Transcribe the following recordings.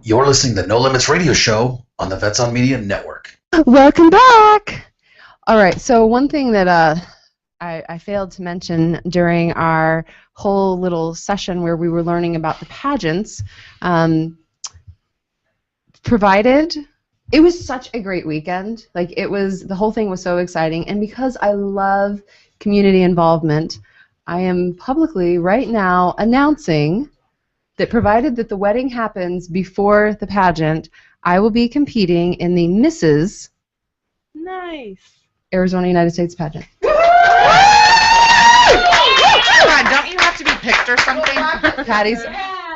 You're listening to No Limits Radio Show on the Vets on Media Network. Welcome back. All right, so one thing that I failed to mention during our whole little session where we were learning about the pageants, it was such a great weekend. Like, the whole thing was so exciting, and because I love community involvement, I am publicly right now announcing that provided that the wedding happens before the pageant, I will be competing in the Mrs. Nice. Arizona United States pageant. God, don't you have to be picked or something?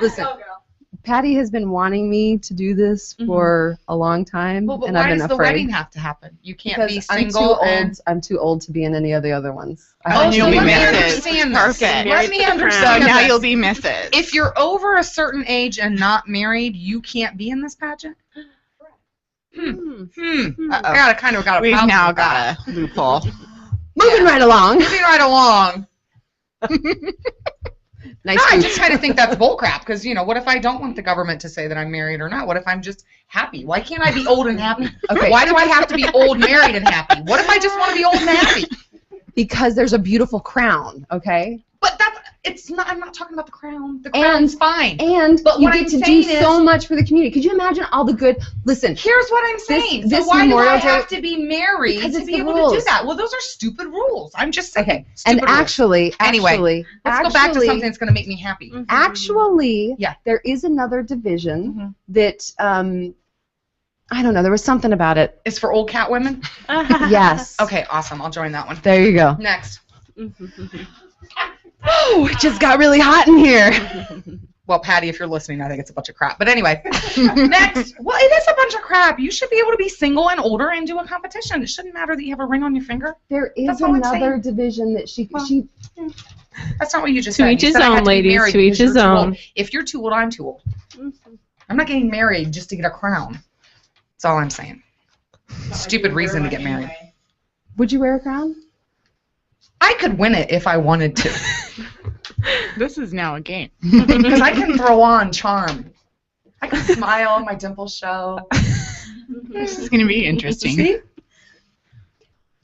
Listen, Patty has been wanting me to do this for a long time, Well, but and why I've been does the afraid. wedding have to happen? You can't Because be single I'm too old to be in any of the other ones. Oh, so you'll be let me Mrs. understand this. Perfect. Let me So understand now this. you'll be Mrs. If you're over a certain age and not married, you can't be in this pageant? I kind of got a We've problem now with that. got a loophole. Moving right along. Moving right along. Nice No, I boots. just kind of think that's bullcrap because, what if I don't want the government to say that I'm married or not? What if I'm just happy? Why can't I be old and happy? Okay. Why do I have to be old, married, and happy? What if I just want to be old and happy? Because there's a beautiful crown, okay? But I'm not talking about the crown. The crown's fine. And But you what get I'm to do saying so is- much for the community. Could you imagine all the good? Listen, Here's what I'm saying. this so why do Memorial I Day- have to be married Because to it's be the able to rules. do that? Well, those are stupid rules. I'm just saying. okay. Stupid And rules. actually, Anyway, let's go back to something that's going to make me happy. Actually, Yeah. there is another division that, I don't know, there was something about it. It's for old cat women? Yes. Okay, awesome. I'll join that one. There you go. Next. Oh, it just got really hot in here. Well, Patty, if you're listening, I think it's a bunch of crap. But anyway, next. Well, it is a bunch of crap. You should be able to be single and older and do a competition. It shouldn't matter that you have a ring on your finger. There is That's all I'm another saying. division that she That's not what you just To said. each You his said I own, had to be ladies, married to each because his you're too own. old. If you're too old, I'm too old. I'm not getting married just to get a crown. That's all I'm saying. Stupid reason to get married. Would you wear a crown? I could win it if I wanted to. This is now a game. Because I can throw on charm. I can smile, my dimples show. This is going to be interesting.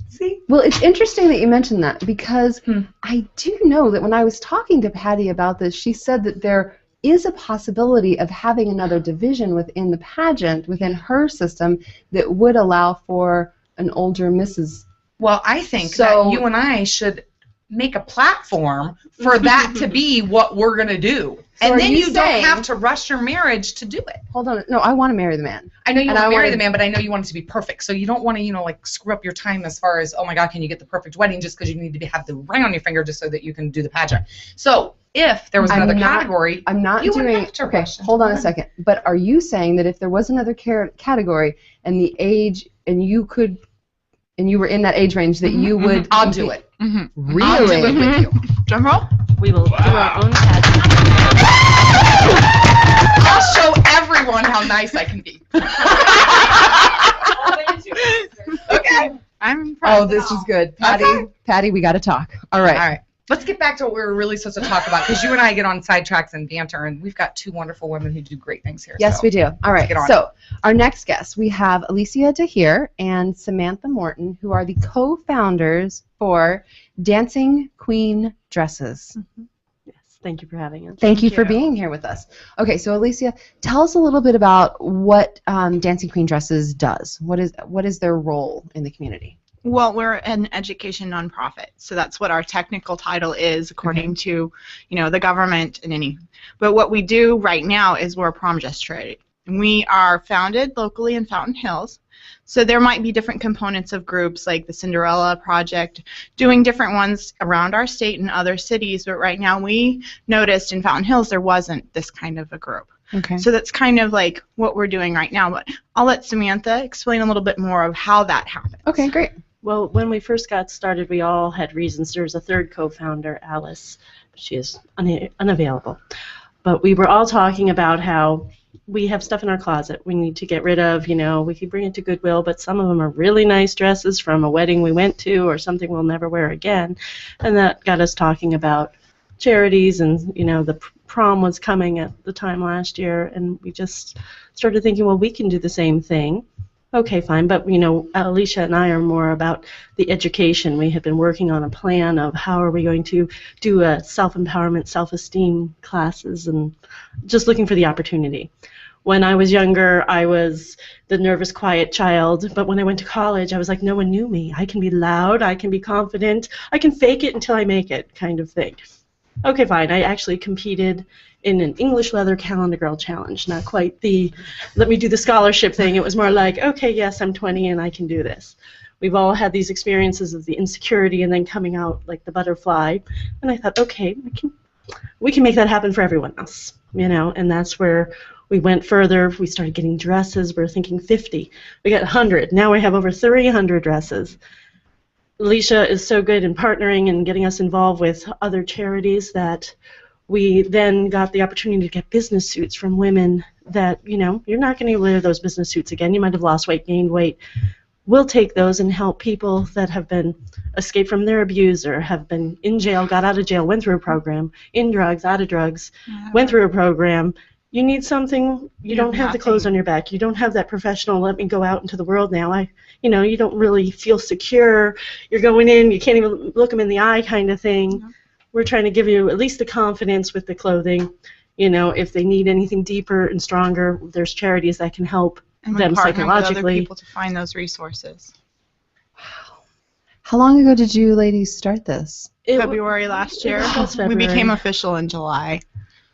See? Well, it's interesting that you mentioned that because I do know that when I was talking to Patty about this, she said that there is a possibility of having another division within the pageant, within her system, that would allow for an older Mrs. Well, I think So- that you and I should make a platform for that to be what we're going to do. So are and then you you don't saying- have to rush your marriage to do it. Hold on. No, I want to marry the man. I know you And want I to marry wanna- the man, but I know you want it to be perfect. So you don't want to, like screw up your time as far as, oh my God, can you get the perfect wedding just because you need to have the ring on your finger just so that you can do the pageant. So if there was I'm another not- category, I'm not you wouldn't doing. have to Okay, rush hold on a into it. second. But are you saying that if there was another category and the age, and you were in that age range, that you would? I'll do it. Really? I'll do it with you. Drum roll. We will do our own pageant. I'll show everyone how nice I can be. Okay. I'm impressed. Oh, this is good, Patty. Okay. Patty, we got to talk. All right. All right. Let's get back to what we were really supposed to talk about, because you and I get on sidetracks and banter, and we've got two wonderful women who do great things here. Yes, so. we do. All right. get on So our next guests, we have Alicia Tahir and Samantha Morton, who are the co-founders for Dancing Queen Dresses. Yes, thank you for having us. Thank you for you. being here with us. Okay, so Alicia, tell us a little bit about what Dancing Queen Dresses does. What is their role in the community? Well, we're an education nonprofit, so that's what our technical title is, according to, the government and any. But what we do right now is we're a prom dress charity. And we are founded locally in Fountain Hills, so there might be different components of groups like the Cinderella Project, doing different ones around our state and other cities. But right now, we noticed in Fountain Hills there wasn't this kind of a group. Okay. So that's kind of like what we're doing right now. But I'll let Samantha explain a little bit more of how that happens. Okay, great. Well, when we first got started, we all had reasons. There was a third co-founder, Alice. She is unavailable. But we were all talking about how we have stuff in our closet we need to get rid of. We could bring it to Goodwill, but some of them are really nice dresses from a wedding we went to or something we'll never wear again. And that got us talking about charities, and the prom was coming at the time last year, and we just started thinking, well, we can do the same thing. Okay, fine, but Alicia and I are more about the education. We have been working on a plan of how are we going to do a self-empowerment, self-esteem classes, and just looking for the opportunity. When I was younger, I was the nervous, quiet child, but when I went to college, I was like, no one knew me. I can be loud, I can be confident, I can fake it until I make it kind of thing. Okay, fine. I actually competed in an English Leather Calendar Girl Challenge, not quite the let me do the scholarship thing. It was more like, okay, yes, I'm 20 and I can do this. We've all had these experiences of the insecurity and then coming out like the butterfly, and I thought, okay, we can make that happen for everyone else, and that's where we went further. We started getting dresses. We were thinking 50. We got 100. Now we have over 300 dresses. Alicia is so good in partnering and getting us involved with other charities that we then got the opportunity to get business suits from women that, you're not going to wear those business suits again. You might have lost weight, gained weight. We'll take those and help people that have been escaped from their abuser, have been in jail, got out of jail, went through a program, in drugs, out of drugs, went through a program. You need something, you don't have the clothes on your back, you don't have that professional, let me go out into the world now, you don't really feel secure, you're going in, you can't even look them in the eye kind of thing. No. We're trying to give you at least the confidence with the clothing. If they need anything deeper and stronger, there's charities that can help them psychologically. With other people to find those resources. Wow. How long ago did you ladies start this? February last year. We became official in July.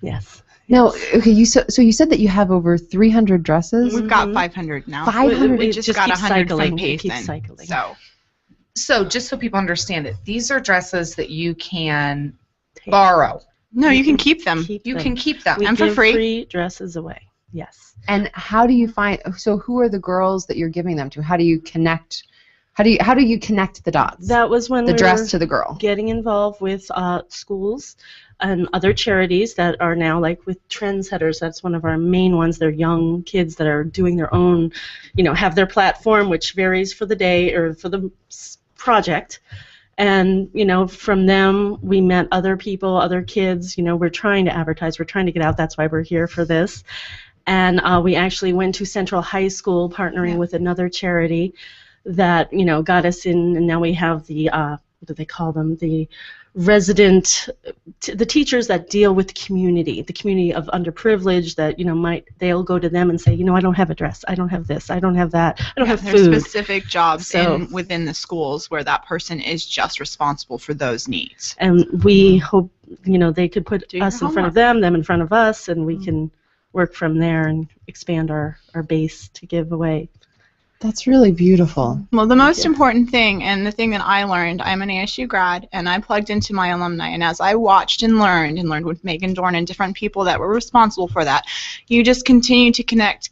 Yes. No, okay. So you said that you have over 300 dresses. We've got 500 now. 500. We just got 100 from Payson. Payson. Cycling. So just so people understand it, these are dresses that you can borrow. No, you can keep them. You can keep them. We and for give free. free dresses away. Yes. And how do you find? So who are the girls that you're giving them to? How do you connect? How do you connect the dots? That was when the we dress were to the girl. Getting involved with schools and other charities that are now, like with Trendsetters, that's one of our main ones. They're young kids that are doing their own, have their platform, which varies for the day or for the project. And, from them, we met other people, other kids. We're trying to advertise. We're trying to get out. That's why we're here for this. And we actually went to Central High School, partnering with another charity that, got us in. And now we have the, what do they call them? The resident, the teachers that deal with the community of underprivileged that, they'll go to them and say, I don't have a dress, I don't have this, I don't have that, I don't have food. There's specific jobs within the schools where that person is just responsible for those needs. And we hope, they could put us in front of them in front of us, and we can work from there and expand our base to give away. That's really beautiful. Well, the most important thing, and the thing that I learned, I'm an ASU grad, and I plugged into my alumni, and as I watched and learned with Megan Dorn and different people that were responsible for that, you just continue to connect.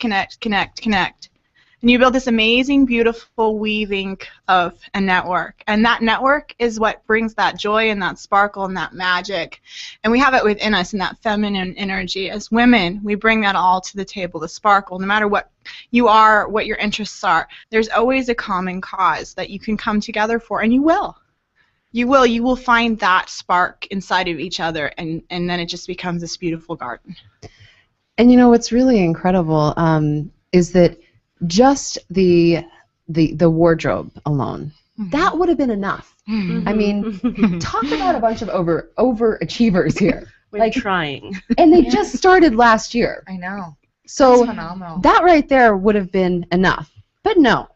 And you build this amazing, beautiful weaving of a network. And that network is what brings that joy and that sparkle and that magic. And we have it within us in that feminine energy. As women, we bring that all to the table, the sparkle. No matter what you are, what your interests are, there's always a common cause that you can come together for, and you will. You will find that spark inside of each other, and then it just becomes this beautiful garden. And what's really incredible is that just the wardrobe alone, that would have been enough. Mm-hmm. I mean, talk about a bunch of overachievers here. We're trying. And they just started last year. I know. So that's phenomenal. That right there would have been enough. But no.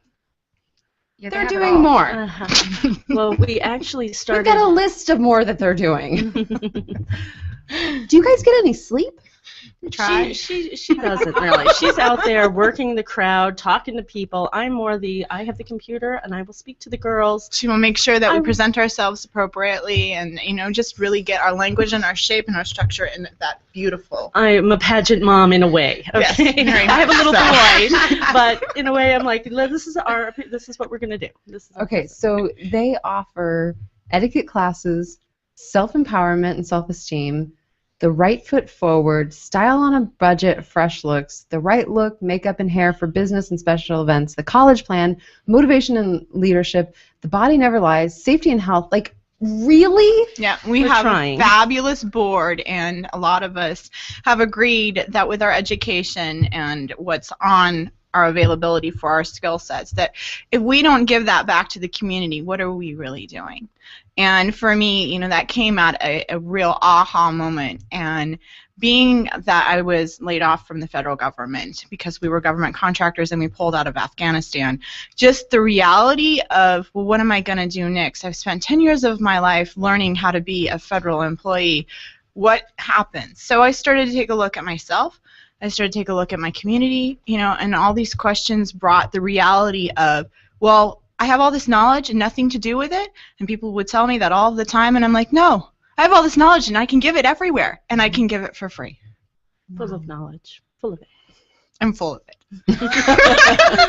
Yeah, they're doing more. Uh-huh. Well, we actually started. We've got a list of more that they're doing. Do you guys get any sleep? She doesn't really. She's out there working the crowd, talking to people. I'm more I have the computer, and I will speak to the girls. She will make sure that we present ourselves appropriately and, just really get our language and our shape and our structure in that beautiful. I'm a pageant mom in a way. Okay? Yes, I have a little boy, but in a way I'm like, this is what we're going to do. Okay, so they offer etiquette classes, self-empowerment and self-esteem, the right foot forward, style on a budget, fresh looks, the right look, makeup and hair for business and special events, the college plan, motivation and leadership, the body never lies, safety and health. Like, Really? Yeah, we We're have trying. a fabulous board, and a lot of us have agreed that with our education and what's on our availability for our skill sets, that if we don't give that back to the community, what are we really doing? And for me, you know, that came at a real aha moment. And being that I was laid off from the federal government because we were government contractors and we pulled out of Afghanistan, just the reality of, well, what am I going to do next? I've spent 10 years of my life learning how to be a federal employee. What happens? So I started to take a look at myself. I started to take a look at my community, you know, and all these questions brought the reality of, well, I have all this knowledge and nothing to do with it, and people would tell me that all the time, and I'm like, no, I have all this knowledge and I can give it everywhere, and I can give it for free. Full of knowledge. Full of it. I'm full of it.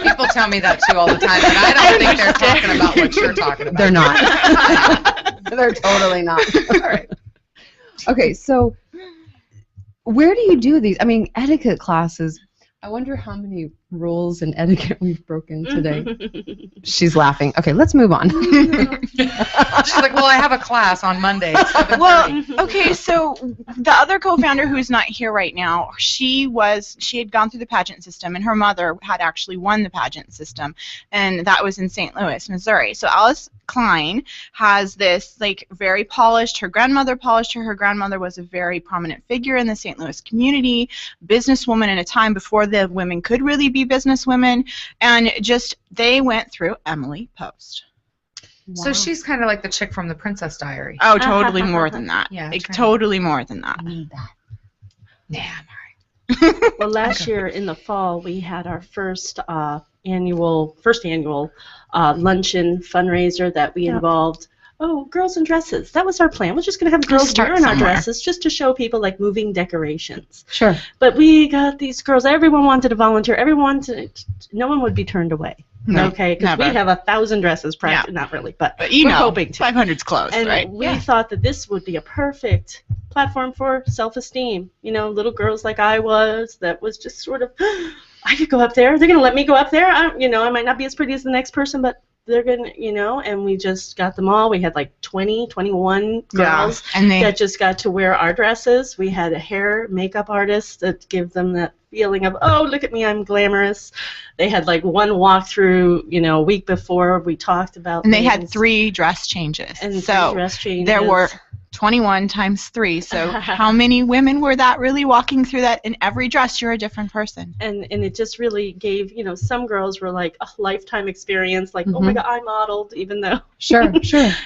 People tell me that too all the time, and I don't think they're talking about what you're talking about. They're not. They're totally not. All right. Okay, so where do you do these? I mean, etiquette classes. I wonder how many rules and etiquette we've broken today. She's laughing. Okay, let's move on. She's like, well, I have a class on Monday. at 7:30. Well, okay, so the other co-founder who's not here right now, she had gone through the pageant system, and her mother had actually won the pageant system, and that was in St. Louis, Missouri. So Alice Klein has this, like, very polished, her grandmother polished her. Her grandmother was a very prominent figure in the St. Louis community, businesswoman in a time before the women could really be businesswomen, and just they went through Emily Post. So she's kind of like the chick from The Princess Diary. Oh, totally more than that. Yeah, Like, true. totally more than that. Yeah, I'm all right. Well, last year in the fall, we had our first annual luncheon fundraiser that we involved. Oh, girls in dresses. That was our plan. We're just going to have girls start wearing our somewhere. dresses just to show people like moving decorations. Sure. But we got these girls. Everyone wanted to volunteer. No one would be turned away. No, Okay, because we never. have 1,000 dresses. Yeah. Not really, but But you we're know, hoping to. 500's close, And right? we thought that this would be a perfect platform for self-esteem. You know, little girls like I was, that was just sort of, I could go up there. They're going to let me go up there. I might not be as pretty as the next person, but they're going to, and we just got them all. We had like 21 girls and they that just got to wear our dresses. We had a hair makeup artist that give them that feeling of, oh, look at me, I'm glamorous. They had like one walkthrough, a week before we talked about and they had things. 3 dress changes. And so 3 dress changes. there were 21 times 3. So how many women were that really walking through that? In every dress, you're a different person. And it just really gave, some girls were like a lifetime experience, like, oh my God, I modeled, even though. Sure.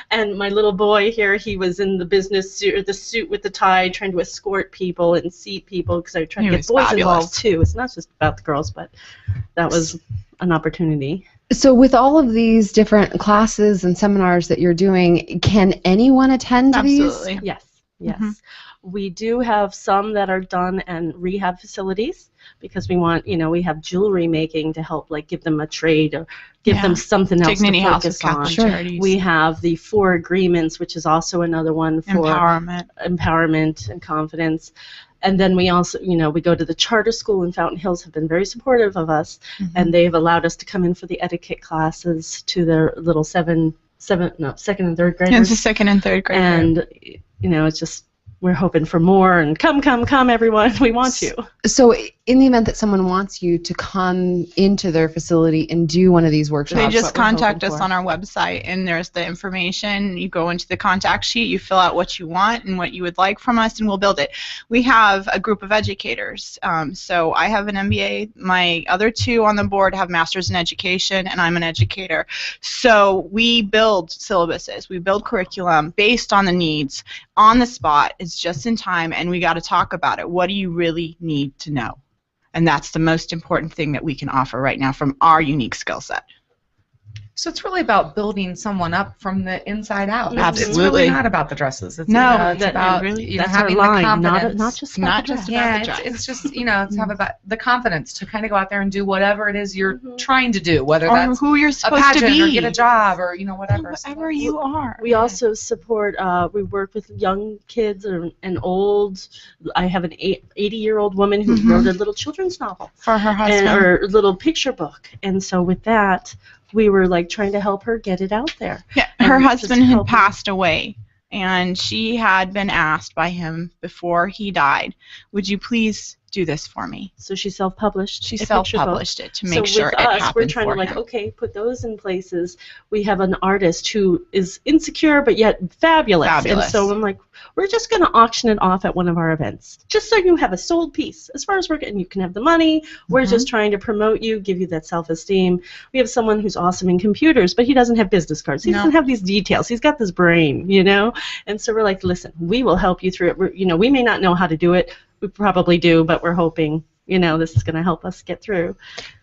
And my little boy here, he was in the business suit, or the suit with the tie, trying to escort people and seat people, because I tried He to get was boys fabulous. involved too. It's not just about the girls, but that was an opportunity. So with all of these different classes and seminars that you're doing, can anyone attend Absolutely. these? Yes. Mhm. We do have some that are done in rehab facilities, because we want, we have jewelry making to help, like, give them a trade or give Yeah. them something else Dignity to Houses, focus on. Catholic Sure. Charities, We have the 4 agreements, which is also another one for empowerment and confidence. And then we also, we go to the charter school in Fountain Hills, have been very supportive of us, and they've allowed us to come in for the etiquette classes to their little second and third graders. And it's the 2nd and 3rd grade. And, it's just, we're hoping for more, and come, everyone. We want you. So in the event that someone wants you to come into their facility and do one of these workshops, They what just we're contact hoping us for. on our website, and there's the information. You go into the contact sheet, you fill out what you want and what you would like from us, and we'll build it. We have a group of educators. So I have an MBA. My other 2 on the board have masters in education, and I'm an educator. So we build syllabuses. We build curriculum based on the needs, on the spot. It's just in time, and we got to talk about it. What do you really need to know? And that's the most important thing that we can offer right now from our unique skill set. So it's really about building someone up from the inside out. It's Absolutely. really not about the dresses. It's, No, it's that about really, that's that's having our line, the confidence. not just about Not the just dress. about Yeah, the dress. it's just, it's have about the confidence to kind of go out there and do whatever it is you're Mhm. trying to do, whether Or that's who you're a supposed to pageant be. or get a job or, whatever. Whatever you are. We also support, we work with young kids and old. I have an 80-year-old woman who wrote a little children's novel For her husband. or little picture book. And so with that, we were like trying to help her get it out there. Yeah, And her just husband had helping. passed away, and she had been asked by him before he died, would you please do this for me? So she self-published. She a picture book. self-published it to make so sure with it us, happened we're trying for to like, him. okay, put those in places. We have an artist who is insecure but yet fabulous. Fabulous. And so I'm like, we're just going to auction it off at one of our events, just so you have a sold piece. As far as we're getting, you can have the money. We're Mm-hmm. just trying to promote you, give you that self-esteem. We have someone who's awesome in computers, but he doesn't have business cards. He No. doesn't have these details. He's got this brain, you know. And so we're like, listen, we will help you through it. We may not know how to do it. We probably do, but we're hoping. This is going to help us get through.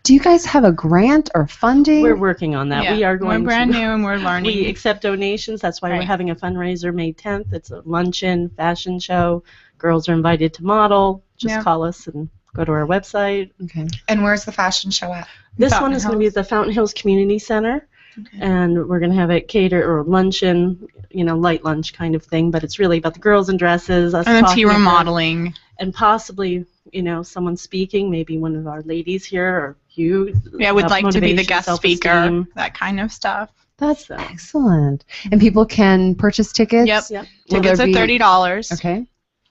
Do you guys have a grant or funding? We're working on that. Yeah, We are going we're brand to. new and we're learning. We accept donations. That's why we're Right. having a fundraiser May 10th. It's a luncheon, fashion show. Girls are invited to model. Just Yeah. call us and go to our website. Okay. And where's the fashion show at? This Fountain one is going to be Hills. at the Fountain Hills Community Center. Okay. And we're going to have it cater or luncheon, light lunch kind of thing. But it's really about the girls in dresses, us and the talking tea room about- modeling. and possibly, someone speaking, maybe one of our ladies here or you. Yeah, would about like to be the motivation, guest speaker, self-esteem. that kind of stuff. That's So- excellent. And people can purchase tickets? Yep. Yep. Will Tickets there are be- $30. Okay.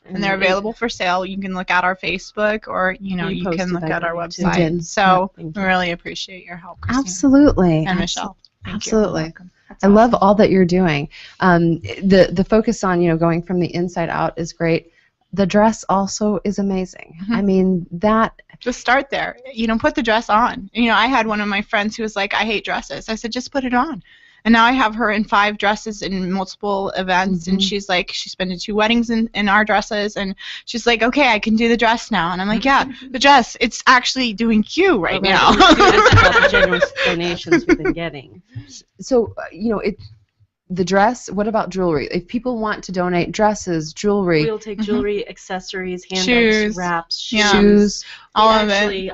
And they're available for sale. You can look at our Facebook, or you can posted look that at our already, too. You website. did. So Thank we you. really appreciate your help, Christina. Absolutely. And Michelle. Thank you. Absolutely. Welcome. I love all that you're doing. The focus on going from the inside out is great. The dress also is amazing. Mhm. I mean that. Just start there. Put the dress on. I had one of my friends who was like, I hate dresses. I said, just put it on. And now I have her in 5 dresses in multiple events, and Mhm. she's like, she's been to 2 weddings in our dresses, and she's like, okay, I can do the dress now. And I'm like, yeah, the dress, it's actually doing you right now. That's all the generous donations we've been getting. So the dress. What about jewelry? If people want to donate dresses, jewelry, We'll take jewelry, accessories, handbags, Shoes. wraps, Yeah. shoes. All we of it. actually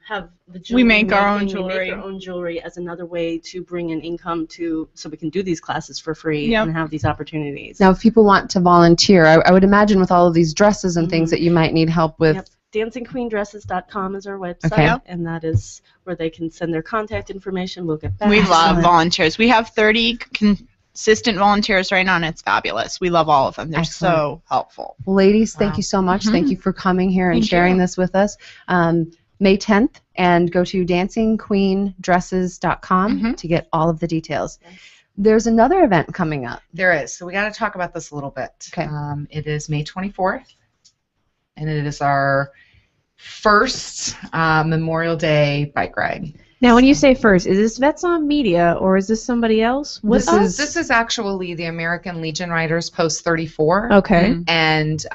have the jewelry make our own making. jewelry. We make our own jewelry as another way to bring in income so we can do these classes for free Yep. and have these opportunities. Now, if people want to volunteer, I would imagine with all of these dresses and things Mhm. that you might need help with. Yep. DancingQueenDresses.com is our website, Okay. Yep. and that is where they can send their contact information. We'll get back. We to love them. volunteers. We have 30 consistent volunteers right now, and it's fabulous. We love all of them. They're Excellent. so helpful. Well, ladies, thank Wow. you so much. Mhm. Thank you for coming here and Thank sharing you. this with us. May 10th, and go to dancingqueendresses.com Mhm. to get all of the details. There's another event coming up. There is. So we got to talk about this a little bit. Okay. It is May 24th, and it is our first Memorial Day bike ride. Now, when you say first, is this Vets on Media or is this somebody else with This us? This is actually the American Legion Riders Post 34, Okay, and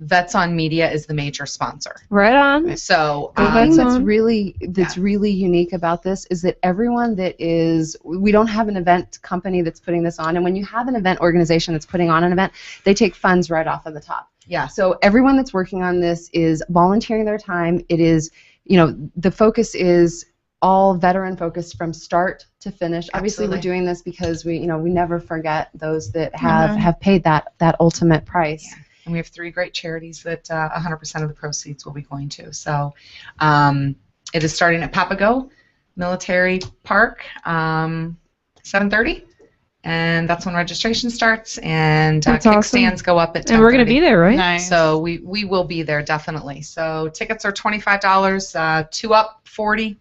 Vets on Media is the major sponsor. right on. So The Vets thing that's on. really Yeah. really unique about this is that everyone that is, we don't have an event company that's putting this on, and when you have an event organization that's putting on an event, they take funds right off of the top. yeah, So everyone that's working on this is volunteering their time. It is, the focus is all veteran focused from start to finish. Obviously, we're Absolutely. doing this because we never forget those that have Mhm. have paid that ultimate price. Yeah. and we have 3 great charities that 100% of the proceeds will be going to. So it is starting at Papago Military Park, 7:30. And that's when registration starts, and That's kickstands awesome. go up at 10:30. And we're going to be there, right? Nice. So we will be there definitely. So tickets are $25, 2 up 40.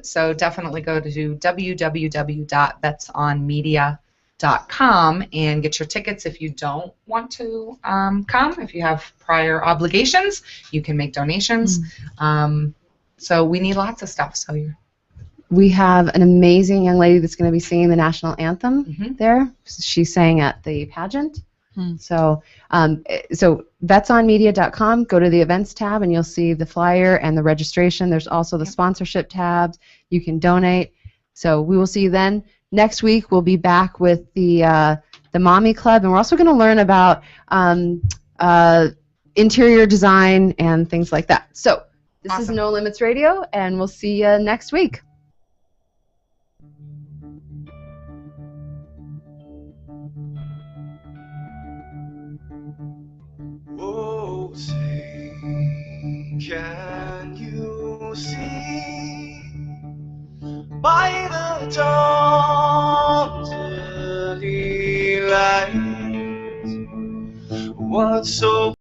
So definitely go to www.vetsonmedia.com and get your tickets. If you don't want to come, if you have prior obligations, you can make donations. So we need lots of stuff. So you're We have an amazing young lady that's going to be singing the national anthem Mhm. there. She sang at the pageant. Hmm. So vetsonmedia.com, go to the events tab, and you'll see the flyer and the registration. There's also the sponsorship tabs. You can donate. So we will see you then. Next week, we'll be back with the Mommy Club, and we're also going to learn about interior design and things like that. So this is Awesome. No Limits Radio, and we'll see you next week. Oh, say, can you see by the dawn's early light. What's so